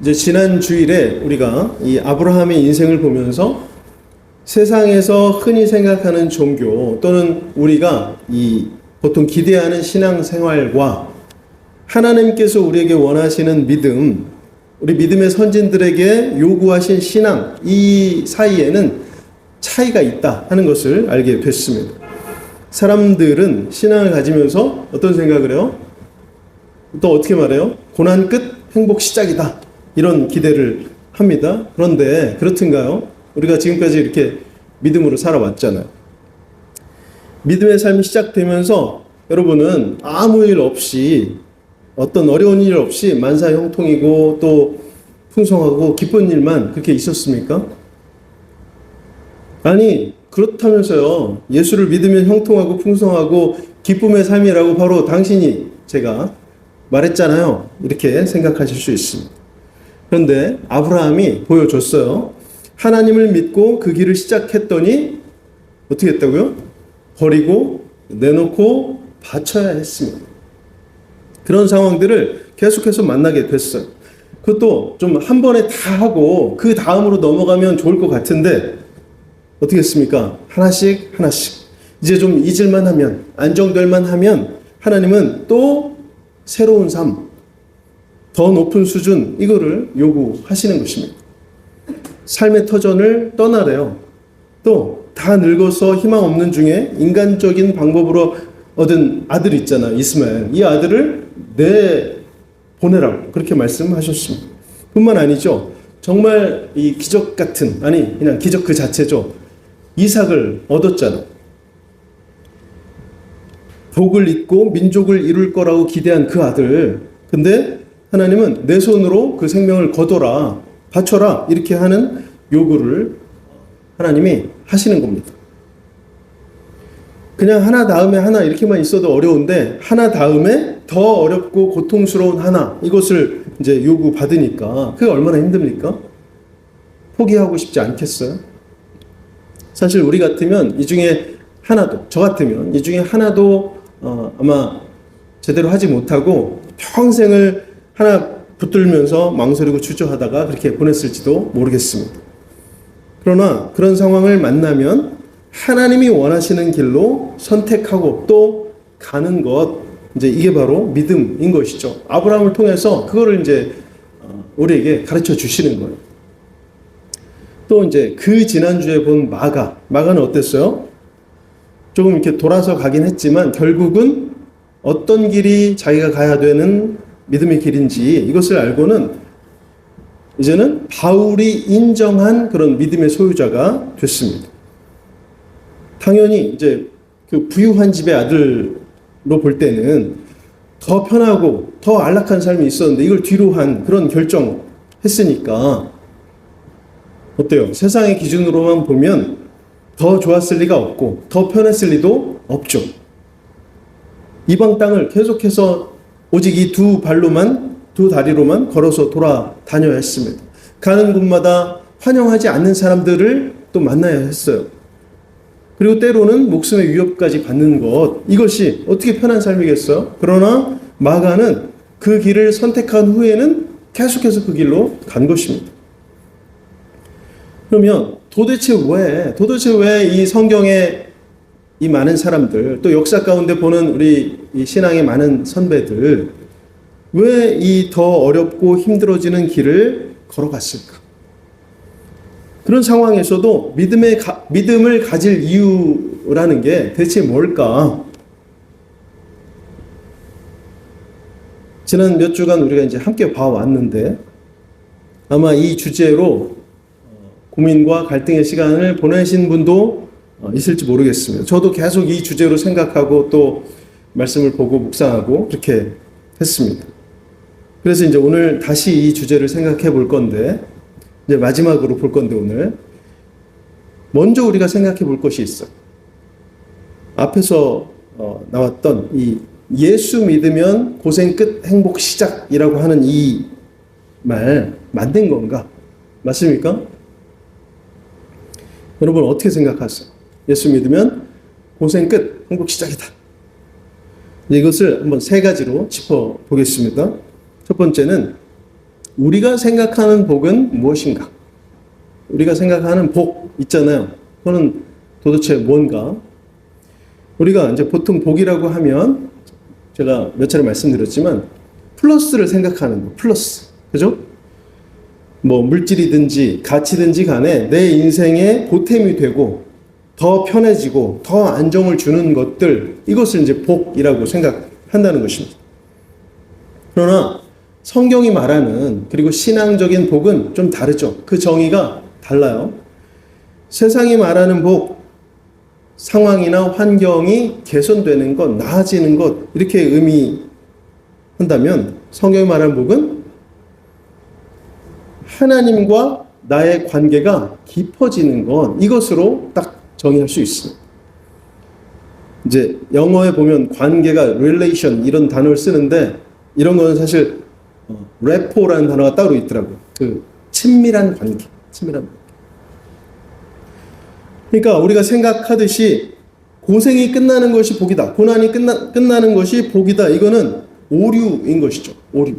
이제 지난 주일에 우리가 이 아브라함의 인생을 보면서 세상에서 흔히 생각하는 종교 또는 우리가 이 보통 기대하는 신앙생활과 하나님께서 우리에게 원하시는 믿음, 우리 믿음의 선진들에게 요구하신 신앙, 이 사이에는 차이가 있다 하는 것을 알게 됐습니다. 사람들은 신앙을 가지면서 어떤 생각을 해요? 또 어떻게 말해요? 고난 끝, 행복 시작이다. 이런 기대를 합니다. 그런데 그렇든가요? 우리가 지금까지 이렇게 믿음으로 살아왔잖아요. 믿음의 삶이 시작되면서 여러분은 아무 일 없이 어떤 어려운 일 없이 만사형통이고 또 풍성하고 기쁜 일만 그렇게 있었습니까? 아니 그렇다면서요. 예수를 믿으면 형통하고 풍성하고 기쁨의 삶이라고 바로 당신이 제가 말했잖아요. 이렇게 생각하실 수 있습니다. 그런데 아브라함이 보여줬어요. 하나님을 믿고 그 길을 시작했더니 어떻게 했다고요? 버리고 내놓고 바쳐야 했습니다. 그런 상황들을 계속해서 만나게 됐어요. 그것도 좀 한 번에 다 하고 그 다음으로 넘어가면 좋을 것 같은데 어떻게 했습니까? 하나씩 하나씩. 이제 좀 잊을만 하면, 안정될만 하면 하나님은 또 새로운 삶, 더 높은 수준 이거를 요구하시는 것입니다. 삶의 터전을 떠나래요. 또 다 늙어서 희망 없는 중에 인간적인 방법으로 얻은 아들 있잖아요. 이스마엘. 이 아들을 내보내라고 그렇게 말씀하셨습니다. 뿐만 아니죠. 정말 이 기적 같은, 아니 그냥 기적 그 자체죠. 이삭을 얻었잖아요. 복을 잇고 민족을 이룰 거라고 기대한 그 아들. 근데 하나님은 내 손으로 그 생명을 거둬라, 바쳐라 이렇게 하는 요구를 하나님이 하시는 겁니다. 그냥 하나 다음에 하나 이렇게만 있어도 어려운데 하나 다음에 더 어렵고 고통스러운 하나 이것을 이제 요구받으니까 그게 얼마나 힘듭니까? 포기하고 싶지 않겠어요? 사실 우리 같으면 이 중에 하나도, 저 같으면 이 중에 하나도 아마 제대로 하지 못하고 평생을 하나 붙들면서 망설이고 주저하다가 그렇게 보냈을지도 모르겠습니다. 그러나 그런 상황을 만나면 하나님이 원하시는 길로 선택하고 또 가는 것, 이제 이게 바로 믿음인 것이죠. 아브라함을 통해서 그거를 이제 우리에게 가르쳐 주시는 거예요. 또 이제 그 지난주에 본 마가는 어땠어요? 조금 이렇게 돌아서 가긴 했지만 결국은 어떤 길이 자기가 가야 되는 믿음의 길인지 이것을 알고는 이제는 바울이 인정한 그런 믿음의 소유자가 됐습니다. 당연히 이제 그 부유한 집의 아들로 볼 때는 더 편하고 더 안락한 삶이 있었는데 이걸 뒤로 한 그런 결정했으니까 어때요? 세상의 기준으로만 보면 더 좋았을 리가 없고 더 편했을 리도 없죠. 이방 땅을 계속해서 오직 이 두 다리로만 걸어서 돌아다녀야 했습니다. 가는 곳마다 환영하지 않는 사람들을 또 만나야 했어요. 그리고 때로는 목숨의 위협까지 받는 것, 이것이 어떻게 편한 삶이겠어요? 그러나 마가는 그 길을 선택한 후에는 계속해서 그 길로 간 것입니다. 그러면 도대체 왜 이 성경에 이 많은 사람들, 또 역사 가운데 보는 우리 이 신앙의 많은 선배들, 왜 이 더 어렵고 힘들어지는 길을 걸어갔을까? 그런 상황에서도 믿음을 가질 이유라는 게 대체 뭘까? 지난 몇 주간 우리가 이제 함께 봐왔는데 아마 이 주제로 고민과 갈등의 시간을 보내신 분도 있을지 모르겠습니다. 저도 계속 이 주제로 생각하고 또 말씀을 보고 묵상하고 그렇게 했습니다. 그래서 이제 오늘 다시 이 주제를 생각해 볼 건데, 이제 마지막으로 볼 건데 오늘 먼저 우리가 생각해 볼 것이 있어요. 앞에서 나왔던 이 예수 믿으면 고생 끝 행복 시작이라고 하는 이 말 맞는 건가? 맞습니까? 여러분 어떻게 생각하세요? 예수 믿으면 고생 끝 행복 시작이다. 이것을 한번 세 가지로 짚어보겠습니다. 첫 번째는 우리가 생각하는 복은 무엇인가? 우리가 생각하는 복 있잖아요. 그거는 도대체 뭔가? 우리가 이제 보통 복이라고 하면 제가 몇 차례 말씀드렸지만 플러스를 생각하는 거, 플러스. 그죠? 뭐 물질이든지 가치든지 간에 내 인생에 보탬이 되고 더 편해지고 더 안정을 주는 것들, 이것을 이제 복이라고 생각한다는 것입니다. 그러나 성경이 말하는, 그리고 신앙적인 복은 좀 다르죠. 그 정의가 달라요. 세상이 말하는 복, 상황이나 환경이 개선되는 것, 나아지는 것, 이렇게 의미한다면 성경이 말하는 복은 하나님과 나의 관계가 깊어지는 것, 이것으로 딱 정의할 수 있습니다. 이제 영어에 보면 관계가 relation 이런 단어를 쓰는데 이런 거는 사실 레포라는 단어가 따로 있더라고요. 그 친밀한 관계, 친밀한 관계. 그러니까 우리가 생각하듯이 고생이 끝나는 것이 복이다, 고난이 끝나는 것이 복이다, 이거는 오류인 것이죠. 오류.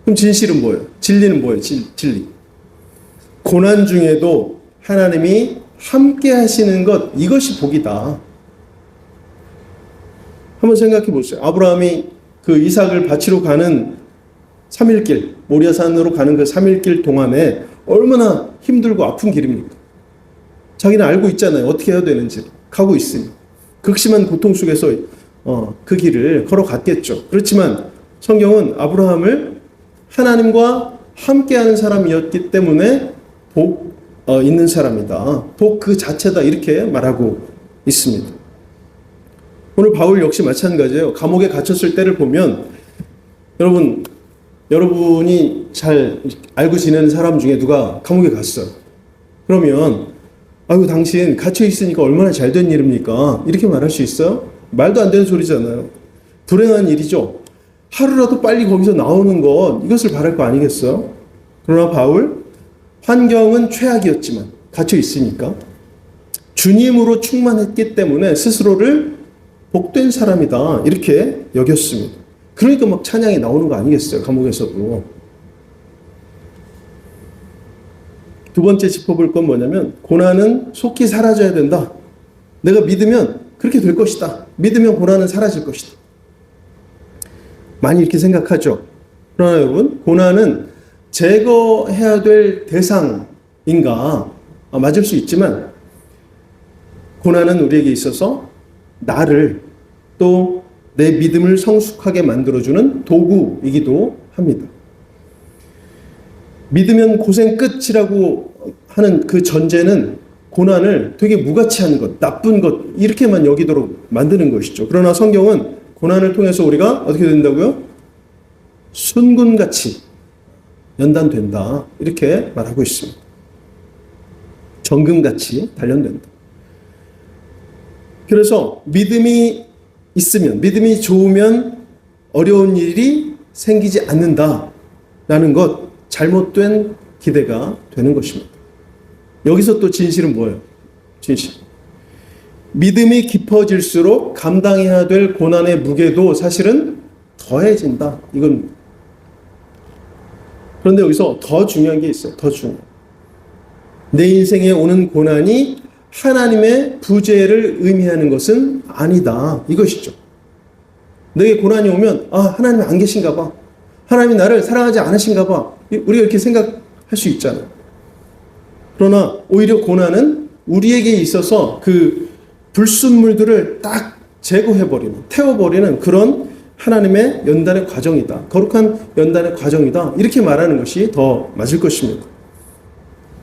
그럼 진실은 뭐예요? 진리는 뭐예요? 진리. 고난 중에도 하나님이 함께 하시는 것, 이것이 복이다. 한번 생각해 보세요. 아브라함이 그 이삭을 바치러 가는 3일길, 모리아산으로 가는 그 3일길 동안에 얼마나 힘들고 아픈 길입니까? 자기는 알고 있잖아요. 어떻게 해야 되는지. 가고 있으니. 극심한 고통 속에서 그 길을 걸어갔겠죠. 그렇지만 성경은 아브라함을 하나님과 함께하는 사람이었기 때문에 복 있는 사람이다, 복 그 자체다, 이렇게 말하고 있습니다. 오늘 바울 역시 마찬가지예요. 감옥에 갇혔을 때를 보면 여러분이 잘 알고 지내는 사람 중에 누가 감옥에 갔어요. 그러면 아이고 당신 갇혀 있으니까 얼마나 잘된 일입니까? 이렇게 말할 수 있어요? 말도 안 되는 소리잖아요. 불행한 일이죠. 하루라도 빨리 거기서 나오는 것, 이것을 바랄 거 아니겠어요? 그러나 바울, 환경은 최악이었지만 갇혀 있으니까 주님으로 충만했기 때문에 스스로를 복된 사람이다, 이렇게 여겼습니다. 그러니까 막 찬양이 나오는 거 아니겠어요? 감옥에서도. 두 번째 짚어볼 건 뭐냐면, 고난은 속히 사라져야 된다. 내가 믿으면 그렇게 될 것이다. 믿으면 고난은 사라질 것이다. 많이 이렇게 생각하죠. 그러나 여러분, 고난은 제거해야 될 대상인가? 맞을 수 있지만 고난은 우리에게 있어서 나를, 또 내 믿음을 성숙하게 만들어주는 도구이기도 합니다. 믿으면 고생 끝이라고 하는 그 전제는 고난을 되게 무가치한 것, 나쁜 것, 이렇게만 여기도록 만드는 것이죠. 그러나 성경은 고난을 통해서 우리가 어떻게 된다고요? 순금같이 연단된다, 이렇게 말하고 있습니다. 정금같이 단련된다. 그래서 믿음이 있으면, 믿음이 좋으면 어려운 일이 생기지 않는다라는 것, 잘못된 기대가 되는 것입니다. 여기서 또 진실은 뭐예요? 진실. 믿음이 깊어질수록 감당해야 될 고난의 무게도 사실은 더해진다. 이건. 그런데 여기서 더 중요한 게 있어요. 더 중요한. 내 인생에 오는 고난이 하나님의 부재를 의미하는 것은 아니다, 이것이죠. 내게 고난이 오면 하나님이 안 계신가 봐, 하나님이 나를 사랑하지 않으신가 봐, 우리가 이렇게 생각할 수 있잖아요. 그러나 오히려 고난은 우리에게 있어서 그 불순물들을 딱 제거해버리는, 태워버리는 그런 하나님의 연단의 과정이다, 거룩한 연단의 과정이다, 이렇게 말하는 것이 더 맞을 것입니다.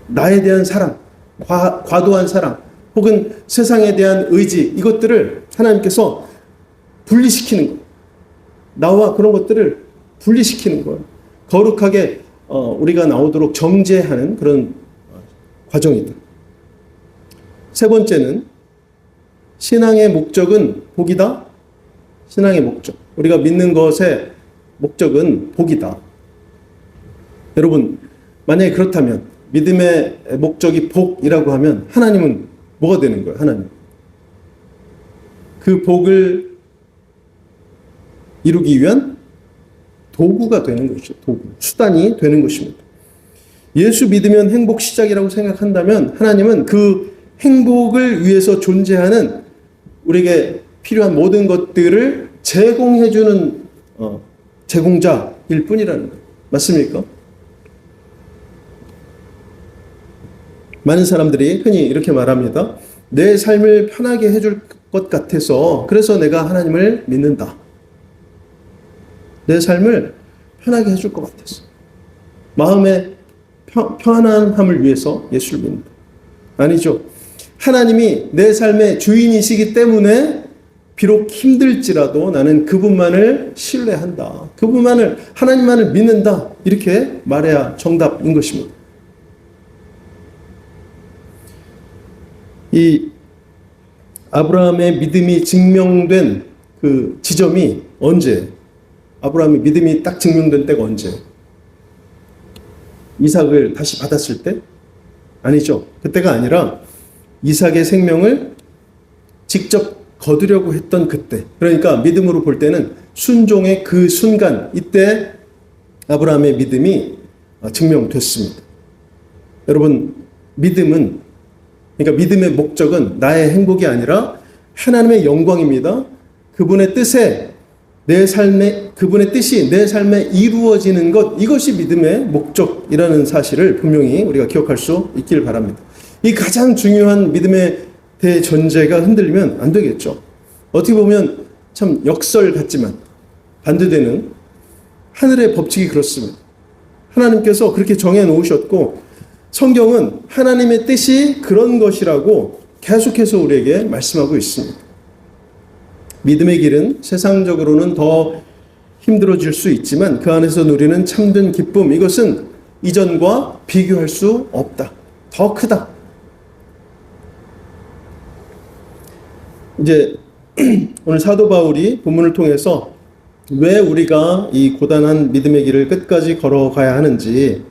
나에 대한 사랑, 과도한 사랑, 혹은 세상에 대한 의지, 이것들을 하나님께서 분리시키는 거예요. 나와 그런 것들을 분리시키는 거예요. 거룩하게 우리가 나오도록 정죄하는 그런 과정이다. 세 번째는, 신앙의 목적은 복이다. 신앙의 목적, 우리가 믿는 것의 목적은 복이다. 여러분, 만약에 그렇다면, 믿음의 목적이 복이라고 하면 하나님은 뭐가 되는 거예요? 하나님. 그 복을 이루기 위한 도구가 되는 것이죠. 도구, 수단이 되는 것입니다. 예수 믿으면 행복 시작이라고 생각한다면 하나님은 그 행복을 위해서 존재하는 우리에게 필요한 모든 것들을 제공해주는 제공자일 뿐이라는 거예요. 맞습니까? 많은 사람들이 흔히 이렇게 말합니다. 내 삶을 편하게 해줄 것 같아서 그래서 내가 하나님을 믿는다. 내 삶을 편하게 해줄 것 같아서. 마음의 편안함을 위해서 예수를 믿는다. 아니죠. 하나님이 내 삶의 주인이시기 때문에 비록 힘들지라도 나는 그분만을 신뢰한다. 하나님만을 믿는다. 이렇게 말해야 정답인 것입니다. 이 아브라함의 믿음이 증명된 그 지점이 언제? 아브라함의 믿음이 딱 증명된 때가 언제? 이삭을 다시 받았을 때? 아니죠. 그때가 아니라 이삭의 생명을 직접 거두려고 했던 그때. 그러니까 믿음으로 볼 때는 순종의 그 순간, 이때 아브라함의 믿음이 증명됐습니다. 여러분, 그러니까 믿음의 목적은 나의 행복이 아니라 하나님의 영광입니다. 그분의 뜻이 내 삶에 이루어지는 것, 이것이 믿음의 목적이라는 사실을 분명히 우리가 기억할 수 있길 바랍니다. 이 가장 중요한 믿음의 대전제가 흔들리면 안 되겠죠. 어떻게 보면 참 역설 같지만 반대되는 하늘의 법칙이 그렇습니다. 하나님께서 그렇게 정해 놓으셨고 성경은 하나님의 뜻이 그런 것이라고 계속해서 우리에게 말씀하고 있습니다. 믿음의 길은 세상적으로는 더 힘들어질 수 있지만 그 안에서 누리는 참된 기쁨, 이것은 이전과 비교할 수 없다. 더 크다. 이제 오늘 사도 바울이 본문을 통해서 왜 우리가 이 고단한 믿음의 길을 끝까지 걸어가야 하는지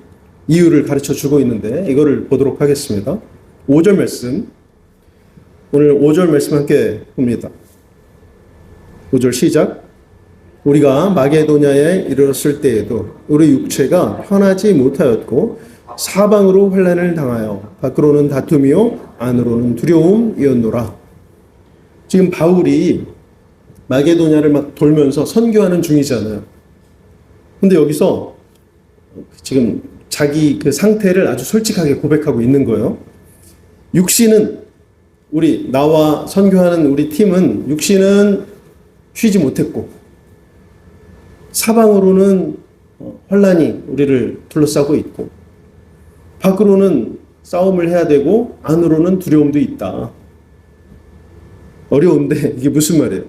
이유를 가르쳐 주고 있는데 이거를 보도록 하겠습니다. 5절 말씀, 오늘 5절 말씀 함께 봅니다. 5절 시작. 우리가 마게도냐에 이르렀을 때에도 우리 육체가 편하지 못하였고 사방으로 환난을 당하여 밖으로는 다툼이요 안으로는 두려움이었노라. 지금 바울이 마게도냐를 막 돌면서 선교하는 중이잖아요. 근데 여기서 지금 자기 그 상태를 아주 솔직하게 고백하고 있는 거예요. 육신은 나와 선교하는 우리 팀은 육신은 쉬지 못했고 사방으로는 환난이 우리를 둘러싸고 있고 밖으로는 싸움을 해야 되고 안으로는 두려움도 있다. 어려운데 이게 무슨 말이에요?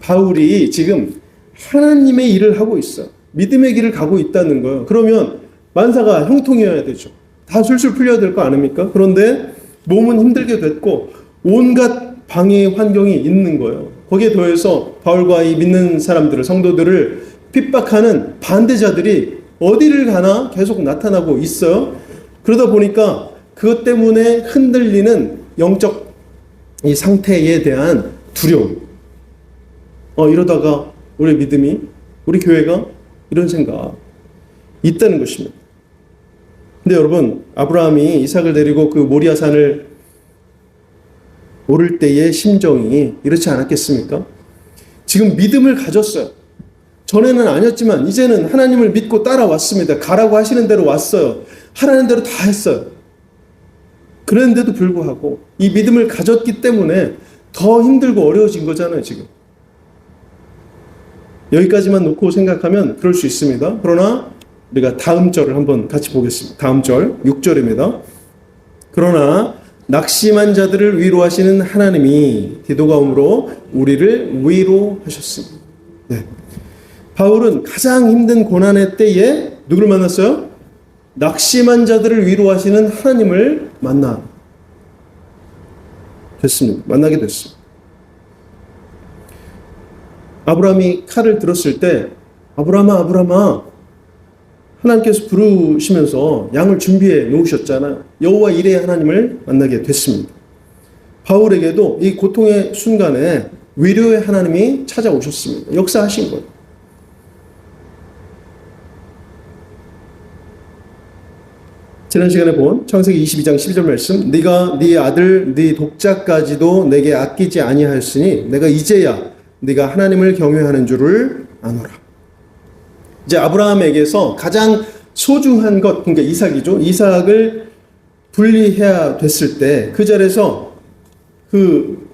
바울이 지금 하나님의 일을 하고 있어요. 믿음의 길을 가고 있다는 거예요. 그러면 만사가 형통이어야 되죠. 다 술술 풀려야 될 거 아닙니까? 그런데 몸은 힘들게 됐고 온갖 방해의 환경이 있는 거예요. 거기에 더해서 바울과 이 믿는 사람들을, 성도들을 핍박하는 반대자들이 어디를 가나 계속 나타나고 있어요. 그러다 보니까 그것 때문에 흔들리는 영적 이 상태에 대한 두려움. 이러다가 우리 믿음이, 우리 교회가 이런 생각 있다는 것입니다. 근데 여러분, 아브라함이 이삭을 데리고 그 모리아산을 오를 때의 심정이 이렇지 않았겠습니까? 지금 믿음을 가졌어요. 전에는 아니었지만 이제는 하나님을 믿고 따라왔습니다. 가라고 하시는 대로 왔어요. 하라는 대로 다 했어요. 그랬는데도 불구하고 이 믿음을 가졌기 때문에 더 힘들고 어려워진 거잖아요, 지금. 여기까지만 놓고 생각하면 그럴 수 있습니다. 그러나 우리가 다음 절을 한번 같이 보겠습니다. 다음 절 6절입니다. 그러나 낙심한 자들을 위로하시는 하나님이 디도가 오므로 우리를 위로하셨습니다. 네. 바울은 가장 힘든 고난의 때에 누구를 만났어요? 낙심한 자들을 위로하시는 하나님을 만나게 됐습니다. 아브라함이 칼을 들었을 때 아브라함아 하나님께서 부르시면서 양을 준비해 놓으셨잖아요. 여호와 이레의 하나님을 만나게 됐습니다. 바울에게도 이 고통의 순간에 위로의 하나님이 찾아오셨습니다. 역사하신 거예요. 지난 시간에 본 창세기 22장 12절 말씀, 네가 네 아들 네 독자까지도 내게 아끼지 아니하였으니 내가 이제야 네가 하나님을 경외하는 줄을 아노라. 이제 아브라함에게서 가장 소중한 것, 그러니까 이삭이죠. 이삭을 분리해야 됐을 때 그 자리에서 그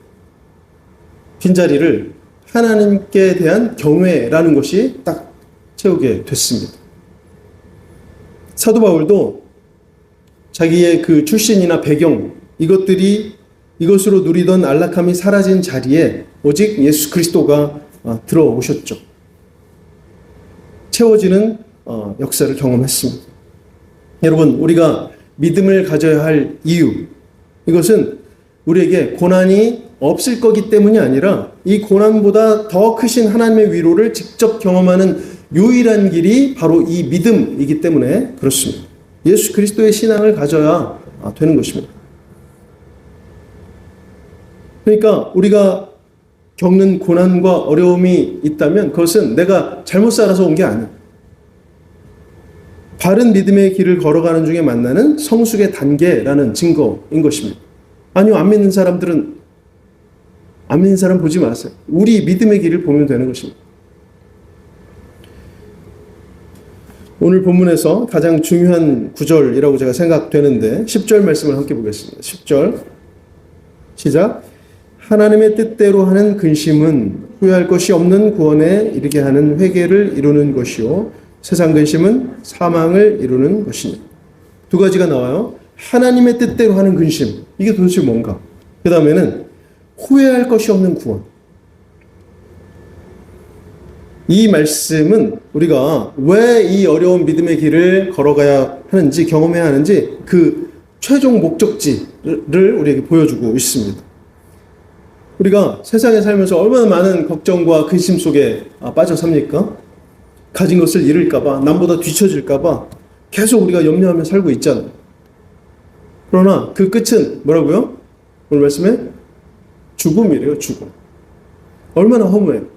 빈자리를 하나님께 대한 경외라는 것이 딱 채우게 됐습니다. 사도 바울도 자기의 그 출신이나 배경, 이것으로 누리던 안락함이 사라진 자리에 오직 예수 그리스도가 들어오셨죠. 채워지는 역사를 경험했습니다. 여러분, 우리가 믿음을 가져야 할 이유, 이것은 우리에게 고난이 없을 거기 때문이 아니라 이 고난보다 더 크신 하나님의 위로를 직접 경험하는 유일한 길이 바로 이 믿음이기 때문에 그렇습니다. 예수 그리스도의 신앙을 가져야 되는 것입니다. 그러니까 우리가 겪는 고난과 어려움이 있다면 그것은 내가 잘못 살아서 온 게 아니에요. 바른 믿음의 길을 걸어가는 중에 만나는 성숙의 단계라는 증거인 것입니다. 아니요, 안 믿는 사람 보지 마세요. 우리 믿음의 길을 보면 되는 것입니다. 오늘 본문에서 가장 중요한 구절이라고 제가 생각되는데 10절 말씀을 함께 보겠습니다. 10절 시작. 하나님의 뜻대로 하는 근심은 후회할 것이 없는 구원에 이르게 하는 회개를 이루는 것이요 세상 근심은 사망을 이루는 것이니. 두 가지가 나와요. 하나님의 뜻대로 하는 근심, 이게 도대체 뭔가? 그 다음에는 후회할 것이 없는 구원. 이 말씀은 우리가 왜 이 어려운 믿음의 길을 걸어가야 하는지, 경험해야 하는지 그 최종 목적지를 우리에게 보여주고 있습니다. 우리가 세상에 살면서 얼마나 많은 걱정과 근심 속에 빠져 삽니까? 가진 것을 잃을까봐, 남보다 뒤처질까봐 계속 우리가 염려하며 살고 있잖아요. 그러나 그 끝은 뭐라고요? 오늘 말씀에 죽음이래요, 죽음. 얼마나 허무해요.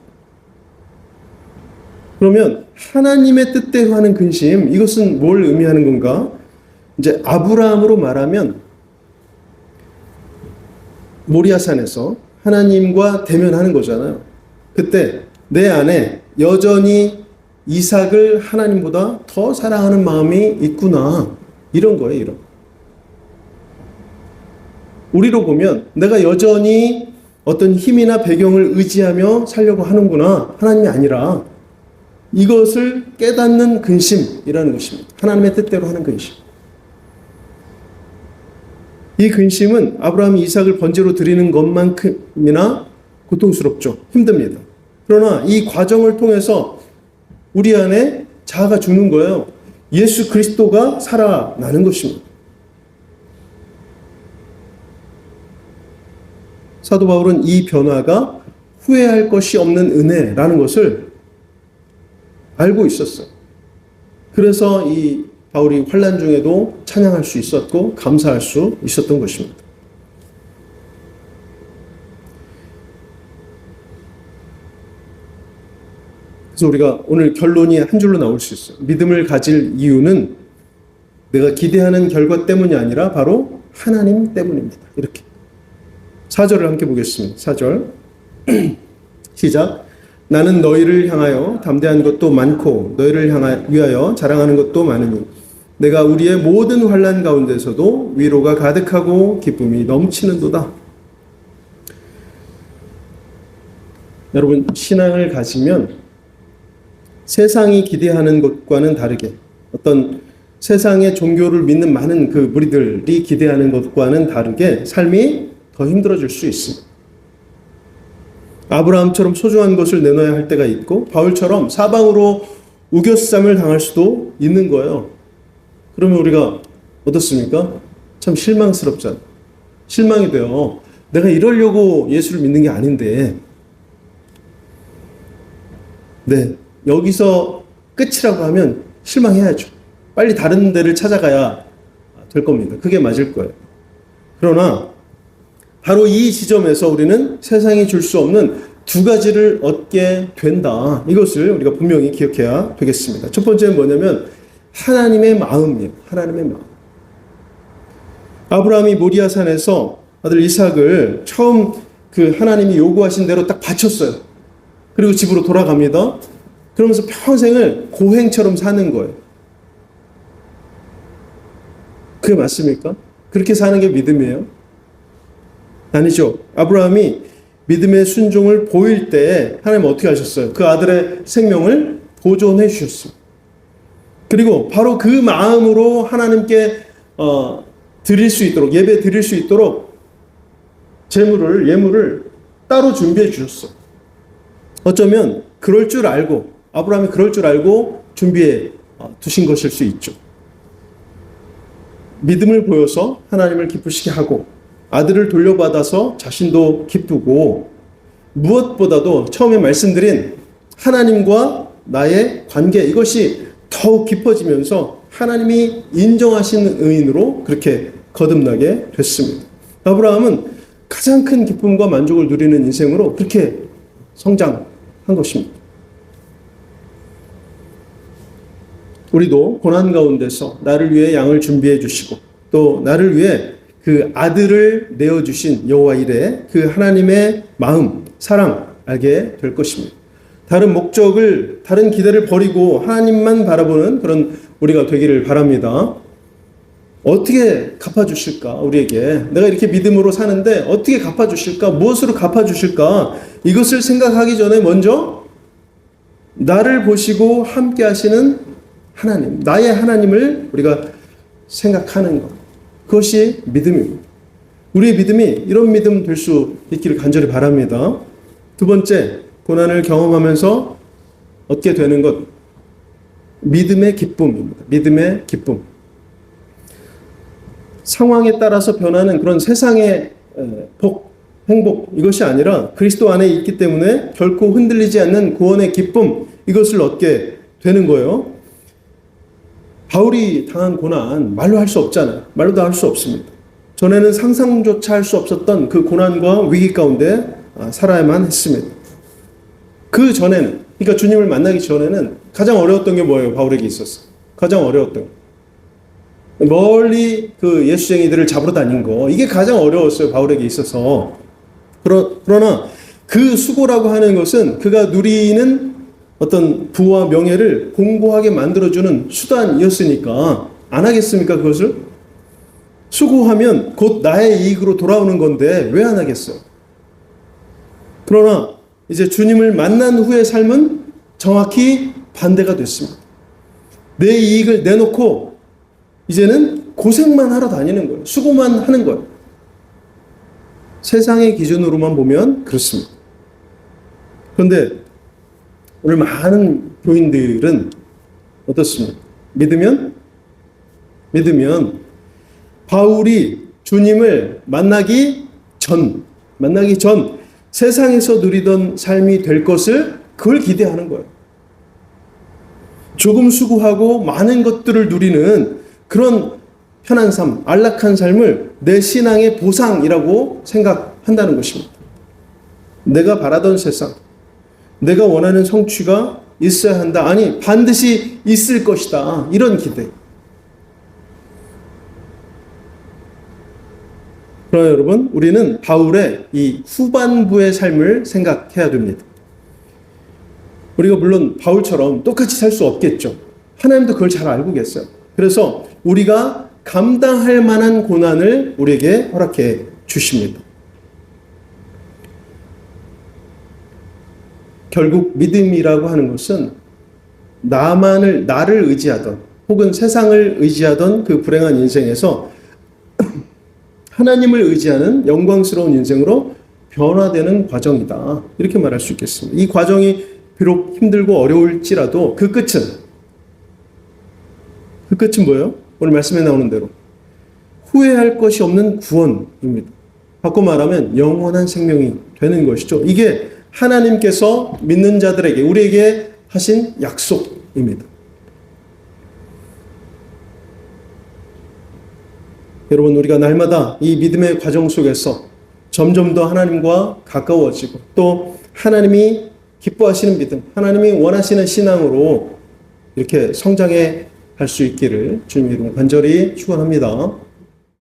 그러면 하나님의 뜻대로 하는 근심, 이것은 뭘 의미하는 건가? 이제 아브라함으로 말하면 모리아산에서 하나님과 대면하는 거잖아요. 그때 내 안에 여전히 이삭을 하나님보다 더 사랑하는 마음이 있구나. 이런 거예요, 이런. 우리로 보면 내가 여전히 어떤 힘이나 배경을 의지하며 살려고 하는구나. 하나님이 아니라 이것을 깨닫는 근심이라는 것입니다. 하나님의 뜻대로 하는 근심. 이 근심은 아브라함이 이삭을 번제로 드리는 것만큼이나 고통스럽죠. 힘듭니다. 그러나 이 과정을 통해서 우리 안에 자아가 죽는 거예요. 예수 그리스도가 살아나는 것입니다. 사도 바울은 이 변화가 후회할 것이 없는 은혜라는 것을 알고 있었어요. 그래서 이 바울이 환난 중에도 찬양할 수 있었고 감사할 수 있었던 것입니다. 그래서 우리가 오늘 결론이 한 줄로 나올 수 있어요. 믿음을 가질 이유는 내가 기대하는 결과 때문이 아니라 바로 하나님 때문입니다. 이렇게 4절을 함께 보겠습니다. 4절 시작. 나는 너희를 향하여 담대한 것도 많고 너희를 위하여 자랑하는 것도 많으니 내가 우리의 모든 환난 가운데서도 위로가 가득하고 기쁨이 넘치는도다. 여러분, 신앙을 가지면 세상이 기대하는 것과는 다르게 어떤 세상의 종교를 믿는 많은 그 무리들이 기대하는 것과는 다르게 삶이 더 힘들어질 수 있습니다. 아브라함처럼 소중한 것을 내놔야 할 때가 있고 바울처럼 사방으로 우겨쌈을 당할 수도 있는 거예요. 그러면 우리가 어떻습니까? 참 실망스럽잖아요. 실망이 돼요. 내가 이러려고 예수를 믿는 게 아닌데. 네, 여기서 끝이라고 하면 실망해야죠. 빨리 다른 데를 찾아가야 될 겁니다. 그게 맞을 거예요. 그러나 바로 이 지점에서 우리는 세상이 줄 수 없는 두 가지를 얻게 된다. 이것을 우리가 분명히 기억해야 되겠습니다. 첫 번째는 뭐냐면 하나님의 마음이에요. 하나님의 마음. 아브라함이 모리아산에서 아들 이삭을 처음 그 하나님이 요구하신 대로 딱 바쳤어요. 그리고 집으로 돌아갑니다. 그러면서 평생을 고행처럼 사는 거예요. 그게 맞습니까? 그렇게 사는 게 믿음이에요? 아니죠. 아브라함이 믿음의 순종을 보일 때 하나님 어떻게 하셨어요? 그 아들의 생명을 보존해 주셨어요. 그리고 바로 그 마음으로 하나님께 드릴 수 있도록, 예배 드릴 수 있도록 예물을 따로 준비해 주셨어요. 어쩌면 그럴 줄 알고, 아브라함이 그럴 줄 알고 준비해 두신 것일 수 있죠. 믿음을 보여서 하나님을 기쁘시게 하고, 아들을 돌려받아서 자신도 기쁘고, 무엇보다도 처음에 말씀드린 하나님과 나의 관계, 이것이 더욱 깊어지면서 하나님이 인정하시는 의인으로 그렇게 거듭나게 됐습니다. 아브라함은 가장 큰 기쁨과 만족을 누리는 인생으로 그렇게 성장한 것입니다. 우리도 고난 가운데서 나를 위해 양을 준비해 주시고 또 나를 위해 그 아들을 내어주신 여호와 이레 그 하나님의 마음, 사랑 알게 될 것입니다. 다른 목적을, 다른 기대를 버리고 하나님만 바라보는 그런 우리가 되기를 바랍니다. 어떻게 갚아주실까? 우리에게 내가 이렇게 믿음으로 사는데 어떻게 갚아주실까? 무엇으로 갚아주실까? 이것을 생각하기 전에 먼저 나를 보시고 함께 하시는 하나님, 나의 하나님을 우리가 생각하는 것, 그것이 믿음입니다. 우리의 믿음이 이런 믿음 될 수 있기를 간절히 바랍니다. 두 번째, 고난을 경험하면서 얻게 되는 것, 믿음의 기쁨입니다. 믿음의 기쁨. 상황에 따라서 변하는 그런 세상의 복, 행복, 이것이 아니라 그리스도 안에 있기 때문에 결코 흔들리지 않는 구원의 기쁨, 이것을 얻게 되는 거예요. 바울이 당한 고난 말로 할 수 없잖아요. 말로도 할 수 없습니다. 전에는 상상조차 할 수 없었던 그 고난과 위기 가운데 살아야만 했습니다. 그 전에는, 그러니까 주님을 만나기 전에는 가장 어려웠던 게 뭐예요? 바울에게 있었어요. 가장 어려웠던 거. 멀리 그 예수쟁이들을 잡으러 다닌 거, 이게 가장 어려웠어요. 바울에게 있어서. 그러나 그 수고라고 하는 것은 그가 누리는 어떤 부와 명예를 공고하게 만들어주는 수단이었으니까 안 하겠습니까? 그것을? 수고하면 곧 나의 이익으로 돌아오는 건데 왜 안 하겠어요? 그러나 이제 주님을 만난 후의 삶은 정확히 반대가 됐습니다. 내 이익을 내놓고 이제는 고생만 하러 다니는 거예요. 수고만 하는 거예요. 세상의 기준으로만 보면 그렇습니다. 그런데 오늘 많은 교인들은 어떻습니까? 믿으면 바울이 주님을 만나기 전 세상에서 누리던 삶이 될 것을 그걸 기대하는 거예요. 조금 수고하고 많은 것들을 누리는 그런 편한 삶, 안락한 삶을 내 신앙의 보상이라고 생각한다는 것입니다. 내가 바라던 세상, 내가 원하는 성취가 있어야 한다. 아니, 반드시 있을 것이다. 이런 기대. 그러나 여러분, 우리는 바울의 이 후반부의 삶을 생각해야 됩니다. 우리가 물론 바울처럼 똑같이 살 수 없겠죠. 하나님도 그걸 잘 알고 계세요. 그래서 우리가 감당할 만한 고난을 우리에게 허락해 주십니다. 결국 믿음이라고 하는 것은 나를 의지하던 혹은 세상을 의지하던 그 불행한 인생에서 하나님을 의지하는 영광스러운 인생으로 변화되는 과정이다. 이렇게 말할 수 있겠습니다. 이 과정이 비록 힘들고 어려울지라도 그 끝은 뭐예요? 오늘 말씀에 나오는 대로 후회할 것이 없는 구원입니다. 바꿔 말하면 영원한 생명이 되는 것이죠. 이게 하나님께서 믿는 자들에게, 우리에게 하신 약속입니다. 여러분, 우리가 날마다 이 믿음의 과정 속에서 점점 더 하나님과 가까워지고 또 하나님이 기뻐하시는 믿음, 하나님이 원하시는 신앙으로 이렇게 성장해 갈 수 있기를 주님 이름 간절히 축원합니다.